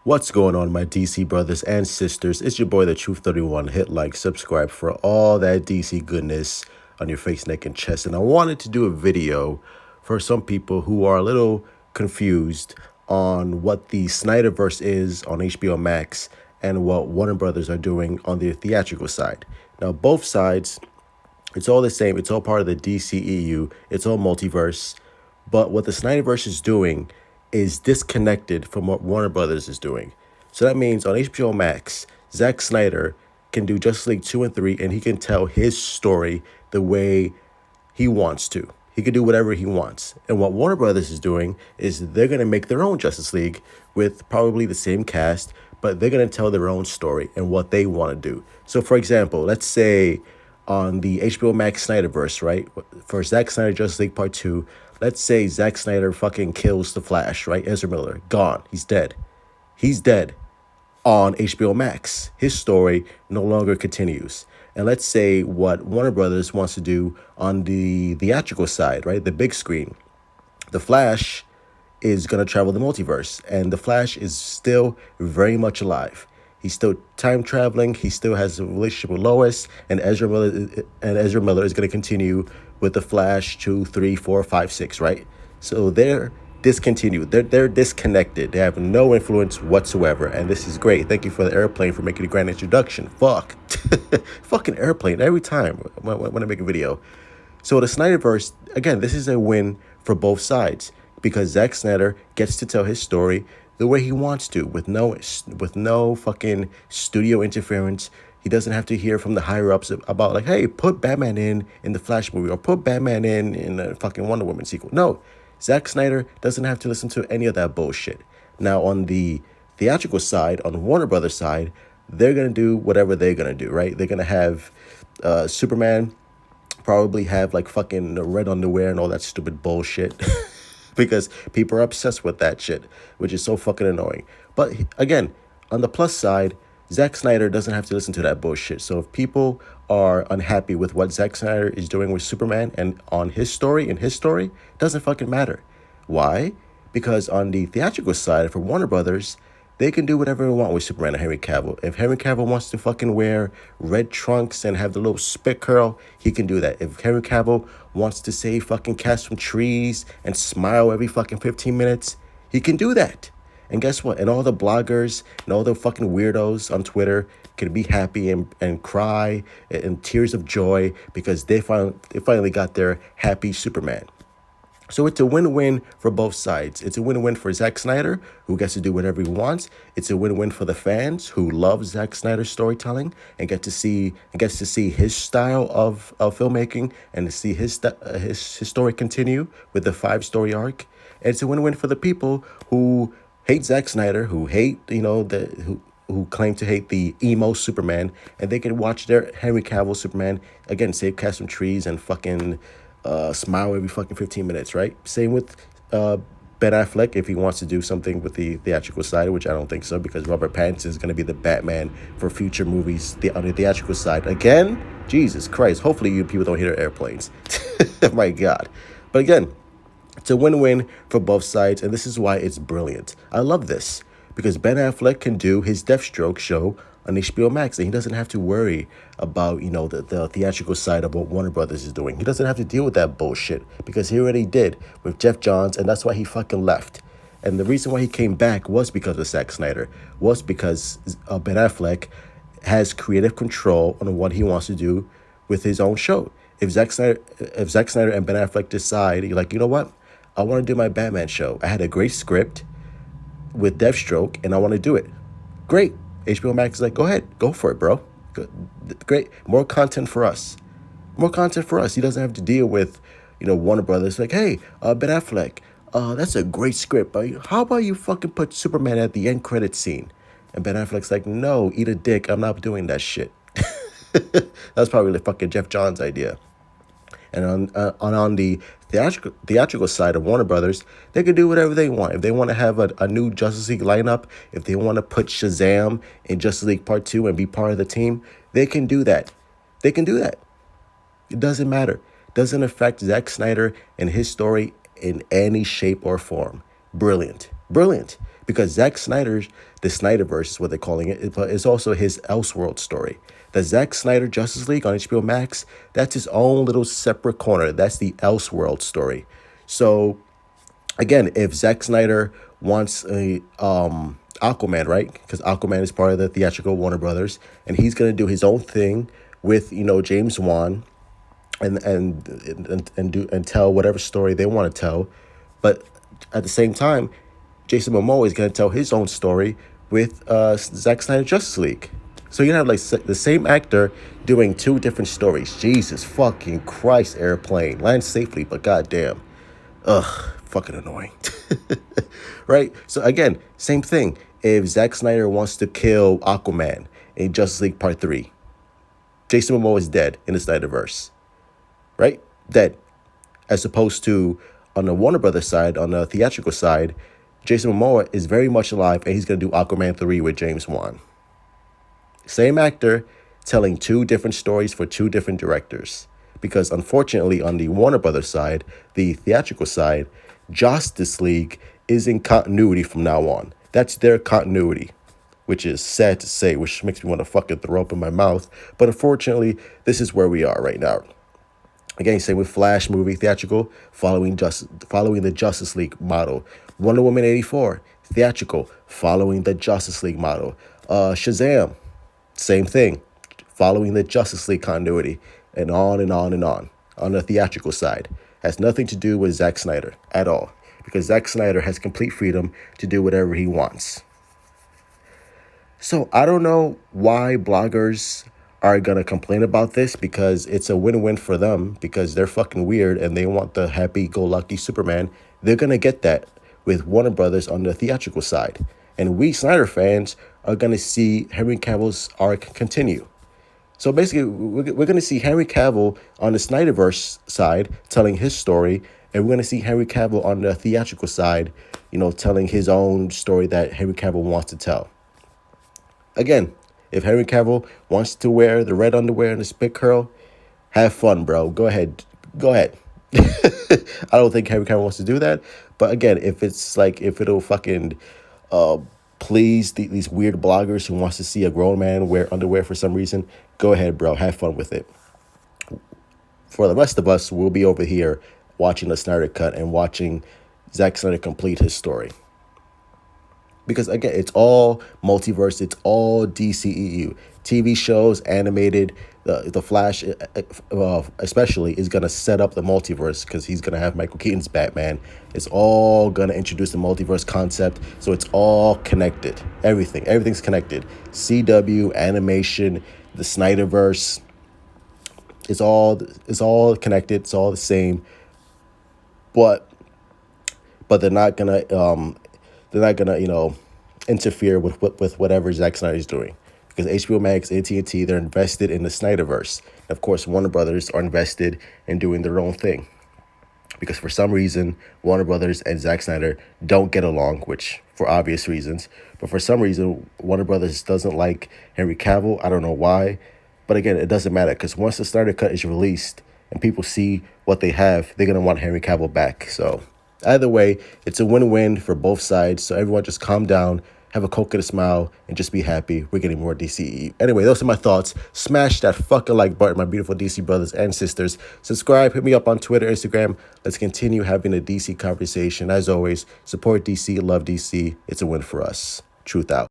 What's going on, my DC brothers and sisters? It's your boy, the Truth 31. Hit like, subscribe for all that DC goodness on your face, neck, and chest. And I wanted to do a video for some people who are a little confused on what the Snyderverse is on HBO Max and what Warner Brothers are doing on the theatrical side. Now, both sides, it's all the same. It's all part of the DCEU. It's all multiverse. But what the Snyderverse is doing is disconnected from what Warner Brothers is doing. So that means on HBO Max, Zack Snyder can do Justice League 2 and 3, and he can tell his story the way he wants to. He can do whatever he wants. And what Warner Brothers is doing is they're going to make their own Justice League with probably the same cast, but they're going to tell their own story and what they want to do. So, for example, let's say on the HBO Max Snyderverse, right? For Zack Snyder Justice League Part 2, let's say Zack Snyder fucking kills the Flash, right? Ezra Miller, gone. He's dead. He's dead on HBO Max. His story no longer continues. And let's say what Warner Brothers wants to do on the theatrical side, right? The big screen. The Flash is going to travel the multiverse, and the Flash is still very much alive. He's still time traveling. He still has a relationship with Lois, and Ezra Miller is going to continue with the Flash 2, 3, 4, 5, 6, right? So they're discontinued. They're disconnected. They have no influence whatsoever, and this is great. Thank you for the airplane for making a grand introduction. Fuck, fucking airplane every time when I make a video. So the Snyderverse, again, this is a win for both sides because Zack Snyder gets to tell his story the way he wants to, with no fucking studio interference. He doesn't have to hear from the higher ups about like, hey, put Batman in the Flash movie or put Batman in the fucking Wonder Woman sequel. No, Zack Snyder doesn't have to listen to any of that bullshit. Now on the theatrical side, on Warner Brothers side, they're gonna do whatever they're gonna do, right? They're gonna have Superman probably have like fucking red underwear and all that stupid bullshit because people are obsessed with that shit, which is so fucking annoying. But again, on the plus side, Zack Snyder doesn't have to listen to that bullshit. So if people are unhappy with what Zack Snyder is doing with Superman and on his story, it doesn't fucking matter. Why? Because on the theatrical side for Warner Brothers, they can do whatever they want with Superman and Henry Cavill. If Henry Cavill wants to fucking wear red trunks and have the little spit curl, he can do that. If Henry Cavill wants to save fucking cats from trees and smile every fucking 15 minutes, he can do that. And guess what? And all the bloggers and all the fucking weirdos on Twitter can be happy and cry in tears of joy because they finally got their happy Superman. So it's a win-win for both sides. It's a win-win for Zack Snyder, who gets to do whatever he wants. It's a win-win for the fans who love Zack Snyder's storytelling and gets to see his style of filmmaking and to see his story continue with the 5-story arc. And it's a win-win for the people who hate Zack Snyder, who hate who claim to hate the emo Superman, and they can watch their Henry Cavill Superman again, save cats from trees and fucking smile every fucking 15 minutes, right? Same with Ben Affleck if he wants to do something with the theatrical side, which I don't think so because Robert Pattinson is going to be the Batman for future movies on the theatrical side. Again, Jesus Christ. Hopefully you people don't hear airplanes. My God. But again, it's a win-win for both sides, and this is why it's brilliant. I love this because Ben Affleck can do his Deathstroke show on HBO Max, and he doesn't have to worry about, the theatrical side of what Warner Brothers is doing. He doesn't have to deal with that bullshit because he already did with Jeff Johns, and that's why he fucking left. And the reason why he came back was because of Zack Snyder, was because Ben Affleck has creative control on what he wants to do with his own show. If Zack Snyder and Ben Affleck decide, you're like, you know what? I want to do my Batman show. I had a great script with Deathstroke, and I want to do it. Great. HBO Max is like, go ahead. Go for it, bro. Good. Great. More content for us. More content for us. He doesn't have to deal with, Warner Brothers. Like, hey, Ben Affleck, that's a great script. But how about you fucking put Superman at the end credit scene? And Ben Affleck's like, no, eat a dick. I'm not doing that shit. That's probably the fucking Jeff Johns idea. And on the theatrical side of Warner Brothers, they can do whatever they want. If they want to have a new Justice League lineup, if they want to put Shazam in Justice League Part 2 and be part of the team, they can do that. They can do that. It doesn't matter. It doesn't affect Zack Snyder and his story in any shape or form. Brilliant. Brilliant. Because Zack Snyder's, the Snyderverse is what they're calling it, but it's also his Elseworld story. The Zack Snyder Justice League on HBO Max, that's his own little separate corner. That's the Elseworld story. So again, if Zack Snyder wants a Aquaman, right? Because Aquaman is part of the theatrical Warner Brothers, and he's gonna do his own thing with James Wan, and tell whatever story they want to tell, but at the same time, Jason Momoa is gonna tell his own story with Zack Snyder Justice League. So you're gonna have like the same actor doing two different stories. Jesus fucking Christ, airplane land safely, but goddamn. Ugh, fucking annoying. Right? So again, same thing. If Zack Snyder wants to kill Aquaman in Justice League Part 3, Jason Momoa is dead in the Snyderverse. Right? Dead. As opposed to on the Warner Brothers side, on the theatrical side, Jason Momoa is very much alive and he's going to do Aquaman 3 with James Wan. Same actor telling two different stories for two different directors. Because unfortunately, on the Warner Brothers side, the theatrical side, Justice League is in continuity from now on. That's their continuity, which is sad to say, which makes me want to fucking throw up in my mouth. But unfortunately, this is where we are right now. Again, same with Flash movie theatrical, following the Justice League model. Wonder Woman 84 theatrical, following the Justice League model. Shazam, same thing, following the Justice League continuity, and on and on and on the theatrical side. Has nothing to do with Zack Snyder at all, because Zack Snyder has complete freedom to do whatever he wants. So I don't know why bloggers are going to complain about this, because it's a win-win for them, because they're fucking weird and they want the happy-go-lucky Superman. They're going to get that with Warner Brothers on the theatrical side. And we Snyder fans are going to see Henry Cavill's arc continue. So basically, we're going to see Henry Cavill on the Snyderverse side telling his story, and we're going to see Henry Cavill on the theatrical side, telling his own story that Henry Cavill wants to tell. Again, if Henry Cavill wants to wear the red underwear and the spit curl, have fun, bro. Go ahead. I don't think Henry Cavill wants to do that. But again, if it'll fucking please these weird bloggers who wants to see a grown man wear underwear for some reason, go ahead, bro. Have fun with it. For the rest of us, we'll be over here watching the Snyder Cut and watching Zack Snyder complete his story. Because again, it's all multiverse. It's all DCEU. TV shows, animated, the Flash, especially, is going to set up the multiverse, because he's going to have Michael Keaton's Batman. It's all going to introduce the multiverse concept. So it's all connected. Everything's connected. CW, animation, the Snyderverse. It's all connected. It's all the same. But they're not gonna interfere with whatever Zack Snyder is doing, because HBO Max, AT&T, they're invested in the Snyderverse. Of course, Warner Brothers are invested in doing their own thing, because for some reason Warner Brothers and Zack Snyder don't get along, which for obvious reasons. But for some reason Warner Brothers doesn't like Henry Cavill. I don't know why, but again, it doesn't matter, because once the Snyder Cut is released and people see what they have, they're gonna want Henry Cavill back. So either way, it's a win-win for both sides. So everyone just calm down, have a coke and a smile, and just be happy. We're getting more DCEU. Anyway, those are my thoughts. Smash that fucking like button, my beautiful DC brothers and sisters. Subscribe, hit me up on Twitter, Instagram. Let's continue having a DC conversation. As always, support DC, love DC. It's a win for us. Truth out.